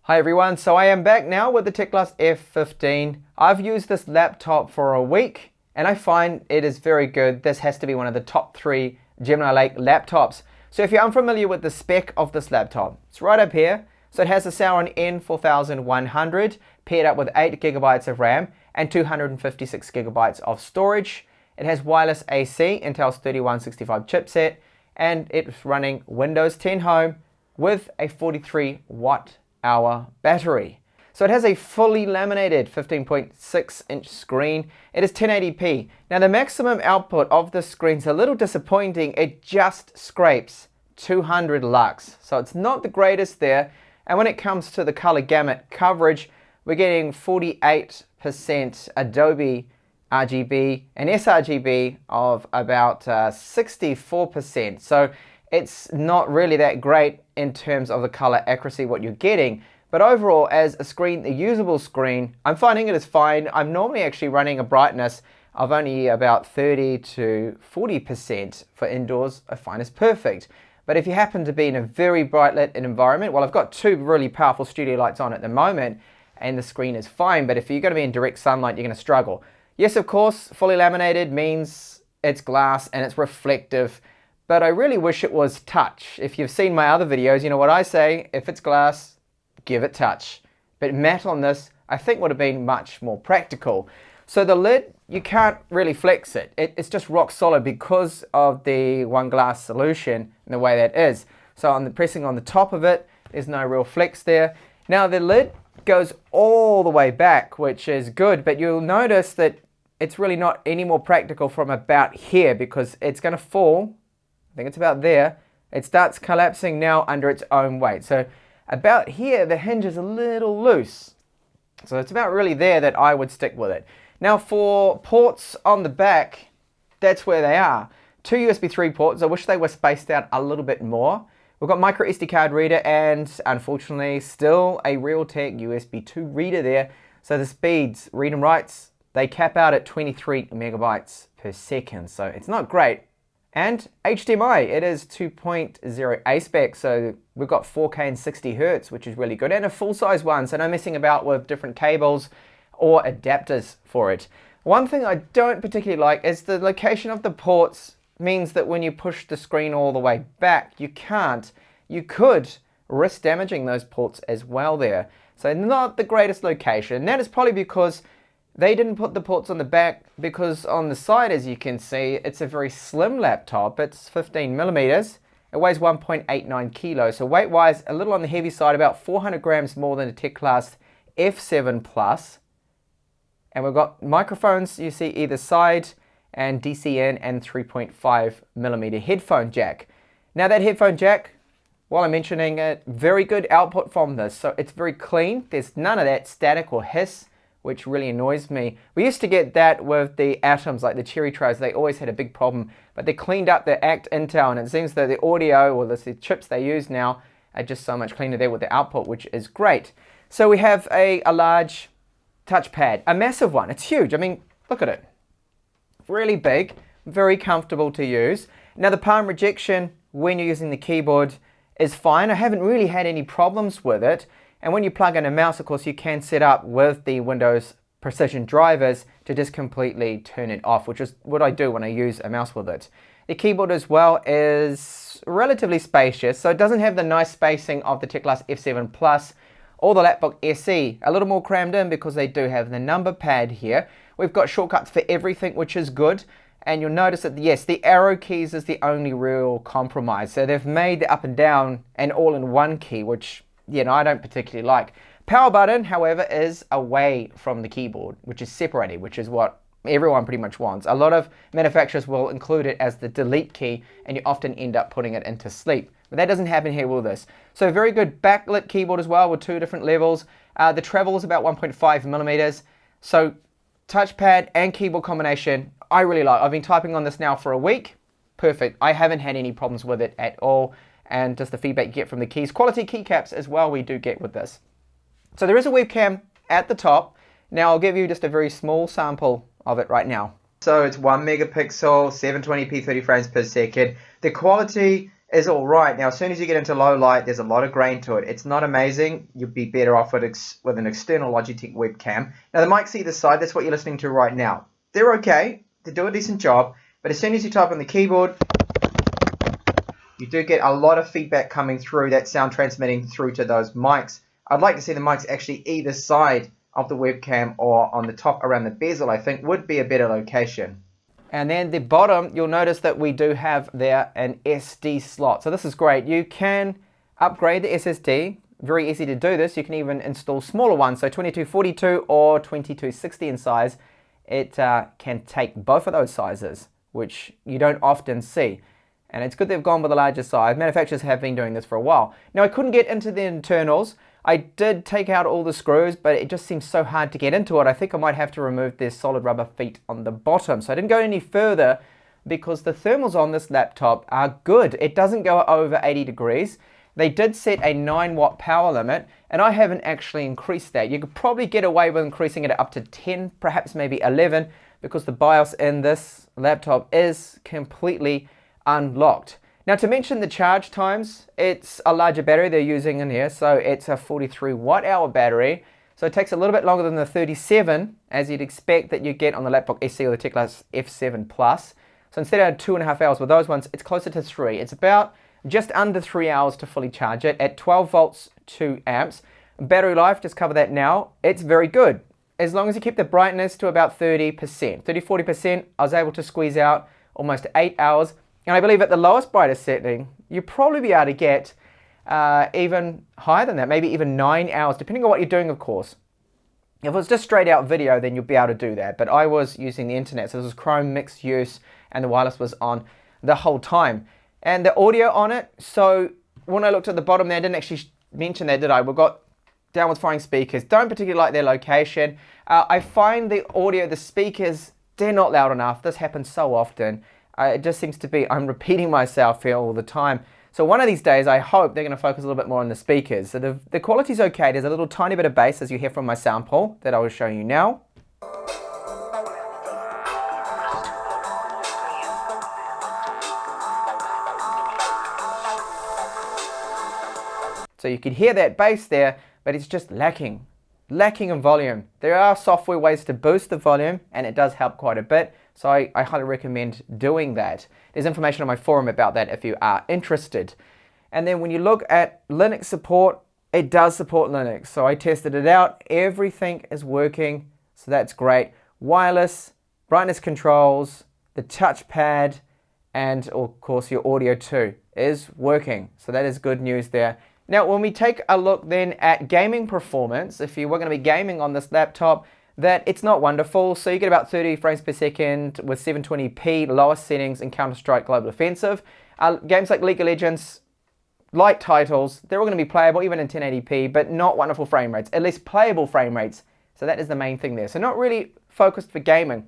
Hi everyone, so I am back now with the Teclast F15. I've used this laptop for a week and I find it is very good. This has to be one of the top 3 Gemini Lake laptops. So if you're unfamiliar with the spec of this laptop, it's right up here. So it has a Sauron N4100 paired up with 8GB of RAM and 256GB of storage. It has wireless AC, Intel's 3165 chipset, and it's running Windows 10 Home with a 43Wh battery. So it has a fully laminated 15.6-inch screen. It is 1080p. Now the maximum output of this screen is a little disappointing. It just scrapes 200 lux. So it's not the greatest there. And when it comes to the color gamut coverage, we're getting 48% Adobe RGB and sRGB of about 64%. So it's not really that great in terms of the color accuracy what you're getting. But overall, as a screen, a usable screen, I'm finding it is fine. I'm normally actually running a brightness of only about 30 to 40% for indoors. I find is perfect. But if you happen to be in a very bright lit environment, well, I've got 2 really powerful studio lights on at the moment, and the screen is fine. But if you're going to be in direct sunlight, you're going to struggle. Yes, of course, fully laminated means it's glass and it's reflective. But I really wish it was touch. If you've seen my other videos, you know what I say, if it's glass, give it touch. But matte on this, I think would have been much more practical. So the lid, you can't really flex it. It's just rock solid because of the one glass solution and the way that is. So on the pressing on the top of it, there's no real flex there. Now the lid goes all the way back, which is good, but you'll notice that it's really not any more practical from about here because it's going to fall. I think it's about there. It starts collapsing now under its own weight. So about here, the hinge is a little loose. So it's about really there that I would stick with it. Now for ports on the back, that's where they are. 2 USB 3 ports. I wish they were spaced out a little bit more. We've got micro SD card reader and unfortunately still a Realtek USB 2 reader there. So the speeds, read and writes, they cap out at 23 megabytes per second. So it's not great. And HDMI, it is 2.0 A spec, so we've got 4K and 60 Hz, which is really good, and a full-size one, so no messing about with different cables or adapters for it. One thing I don't particularly like is the location of the ports means that when you push the screen all the way back, you can't. You could risk damaging those ports as well there. So not the greatest location, and that is probably because they didn't put the ports on the back because on the side, as you can see, it's a very slim laptop. It's 15 millimeters. It weighs 1.89 kilos. So weight-wise, a little on the heavy side, about 400 grams more than a Teclast F7 Plus. And we've got microphones, you see either side, and DC-in and 3.5 millimeter headphone jack. Now that headphone jack, while I'm mentioning it, very good output from this. So it's very clean. There's none of that static or hiss, which really annoys me. We used to get that with the Atoms, like the Cherry Trays. They always had a big problem, but they cleaned up the ACT Intel, and it seems that the audio, or the chips they use now, are just so much cleaner there with the output, which is great. So we have a large touchpad, a massive one. It's huge. I mean, look at it. Really big, very comfortable to use. Now the palm rejection, when you're using the keyboard, is fine. I haven't really had any problems with it. And when you plug in a mouse, of course, you can set up with the Windows Precision drivers to just completely turn it off, which is what I do when I use a mouse with it. The keyboard as well is relatively spacious, so it doesn't have the nice spacing of the Teclast F7 Plus or the Lapbook SE. A little more crammed in because they do have the number pad here. We've got shortcuts for everything, which is good. And you'll notice that, yes, the arrow keys is the only real compromise. So they've made the up and down an all-in-one key, which, you know, I don't particularly like. Power button, however, is away from the keyboard, which is separated, which is what everyone pretty much wants. A lot of manufacturers will include it as the delete key, and you often end up putting it into sleep. But that doesn't happen here with this. So very good backlit keyboard as well with 2 different levels. The travel is about 1.5 millimeters. So touchpad and keyboard combination, I really like. I've been typing on this now for a week. Perfect. I haven't had any problems with it at all. And just the feedback you get from the keys. Quality keycaps as well we do get with this. So there is a webcam at the top. Now I'll give you just a very small sample of it right now. So it's 1 megapixel, 720p, 30 frames per second. The quality is all right. Now, as soon as you get into low light, there's a lot of grain to it. It's not amazing. You'd be better off with an external Logitech webcam. Now, the mics either side, that's what you're listening to right now. They're okay. They do a decent job. But as soon as you type on the keyboard, you do get a lot of feedback coming through, that sound transmitting through to those mics. I'd like to see the mics actually either side of the webcam or on the top around the bezel, I think would be a better location. And then the bottom, you'll notice that we do have there an SD slot. So this is great. You can upgrade the SSD. Very easy to do this. You can even install smaller ones, so 2242 or 2260 in size. It can take both of those sizes, which you don't often see. And it's good they've gone with a larger size. Manufacturers have been doing this for a while. Now, I couldn't get into the internals. I did take out all the screws, but it just seems so hard to get into it. I think I might have to remove this solid rubber feet on the bottom. So I didn't go any further because the thermals on this laptop are good. It doesn't go over 80 degrees. They did set a 9-watt power limit, and I haven't actually increased that. You could probably get away with increasing it up to 10, perhaps maybe 11, because the BIOS in this laptop is completely unlocked. Now, to mention the charge times, it's a larger battery they're using in here, so it's a 43 watt-hour battery, so it takes a little bit longer than the 37, as you'd expect that you get on the Laptop SE or the Teclast F7 Plus. So instead of 2.5 hours with those ones, it's closer to 3. It's about just under 3 hours to fully charge it at 12 volts, 2 amps. Battery life, just cover that now, it's very good. As long as you keep the brightness to about 30%, 30-40%, I was able to squeeze out almost 8 hours. And I believe at the lowest brightest setting, you'll probably be able to get even higher than that, maybe even 9 hours, depending on what you're doing, of course. If it was just straight out video, then you'll be able to do that. But I was using the internet, so this was Chrome mixed use, and the wireless was on the whole time. And the audio on it, so when I looked at the bottom there, I didn't actually mention that, did I? We've got downwards firing speakers. Don't particularly like their location. I find the audio, the speakers, they're not loud enough. This happens so often. It just seems to be, I'm repeating myself here all the time. So one of these days, I hope they're going to focus a little bit more on the speakers. So the quality's okay. There's a little tiny bit of bass, as you hear from my sample, that I will show you now. So you can hear that bass there, but it's just lacking in volume. There are software ways to boost the volume, and it does help quite a bit. So I highly recommend doing that. There's information on my forum about that if you are interested. And then when you look at Linux support, it does support Linux. So I tested it out. Everything is working. So that's great. Wireless, brightness controls, the touchpad, and of course your audio too is working. So that is good news there. Now, when we take a look then at gaming performance, if you were going to be gaming on this laptop, that it's not wonderful. So you get about 30 frames per second with 720p, lowest settings in Counter-Strike Global Offensive. Games like League of Legends, light titles, they're all going to be playable even in 1080p, but not wonderful frame rates, at least playable frame rates. So that is the main thing there. So not really focused for gaming.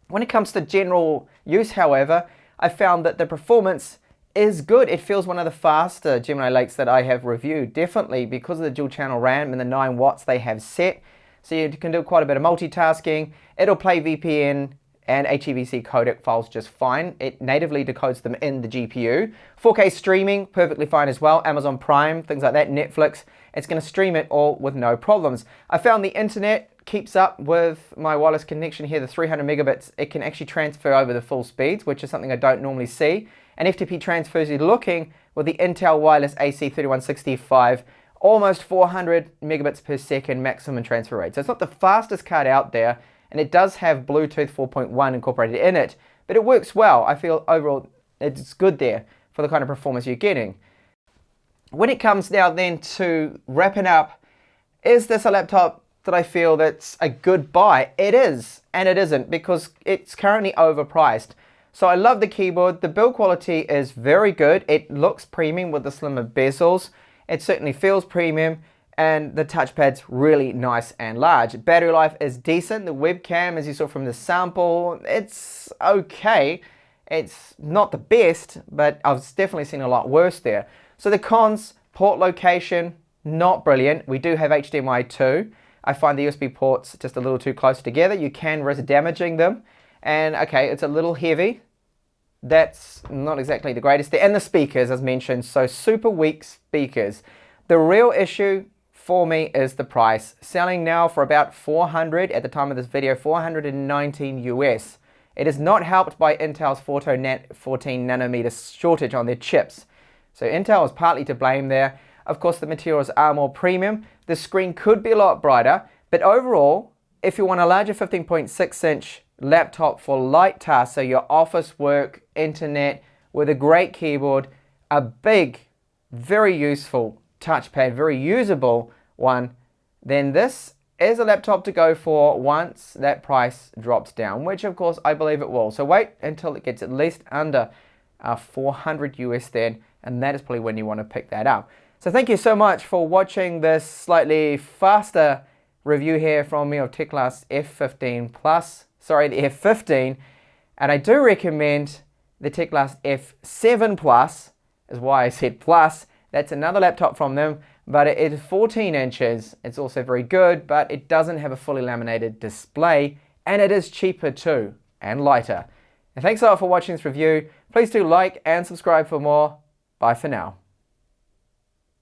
When it comes to general use, however, I found that the performance is good. It feels one of the faster Gemini Lakes that I have reviewed, definitely because of the dual channel RAM and the 9 watts they have set. So you can do quite a bit of multitasking. It'll play VPN and HEVC codec files just fine. It natively decodes them in the GPU. 4K streaming, perfectly fine as well. Amazon Prime, things like that, Netflix. It's going to stream it all with no problems. I found the internet keeps up with my wireless connection here, the 300 megabits. It can actually transfer over the full speeds, which is something I don't normally see. And FTP transfers, you're looking with the Intel Wireless AC3165, almost 400 megabits per second maximum transfer rate. So it's not the fastest card out there, and it does have Bluetooth 4.1 incorporated in it, but it works well. I feel overall it's good there for the kind of performance you're getting. When it comes now then to wrapping up, is this a laptop that I feel that's a good buy? It is, and it isn't, because it's currently overpriced. So I love the keyboard. The build quality is very good. It looks premium with the slimmer bezels. It certainly feels premium, and the touchpad's really nice and large. Battery life is decent. The webcam, as you saw from the sample, it's okay. It's not the best, but I've definitely seen a lot worse there. So the cons, port location, not brilliant. We do have HDMI 2. I find the USB ports just a little too close together. You can risk damaging them. And okay, it's a little heavy. that's not exactly the greatest. And the speakers, as mentioned, so super weak speakers. The real issue for me is the price. Selling now for about 400 at the time of this video, 419 US. It is not helped by Intel's 14 nanometer shortage on their chips. So Intel is partly to blame there. Of course, the materials are more premium. The screen could be a lot brighter, but overall, if you want a larger 15.6-inch laptop for light tasks, so your office work, internet, with a great keyboard, a big, very useful touchpad, very usable one, then this is a laptop to go for once that price drops down, which of course I believe it will. So wait until it gets at least under 400 US then, and that is probably when you want to pick that up. So thank you so much for watching this slightly faster review here from me of Teclast F15 Plus, sorry, the F15, and I do recommend the Teclast F7 Plus, is why I said plus. That's another laptop from them, but it is 14 inches. It's also very good, but it doesn't have a fully laminated display, and it is cheaper too, and lighter. And thanks a lot for watching this review. Please do like and subscribe for more. Bye for now.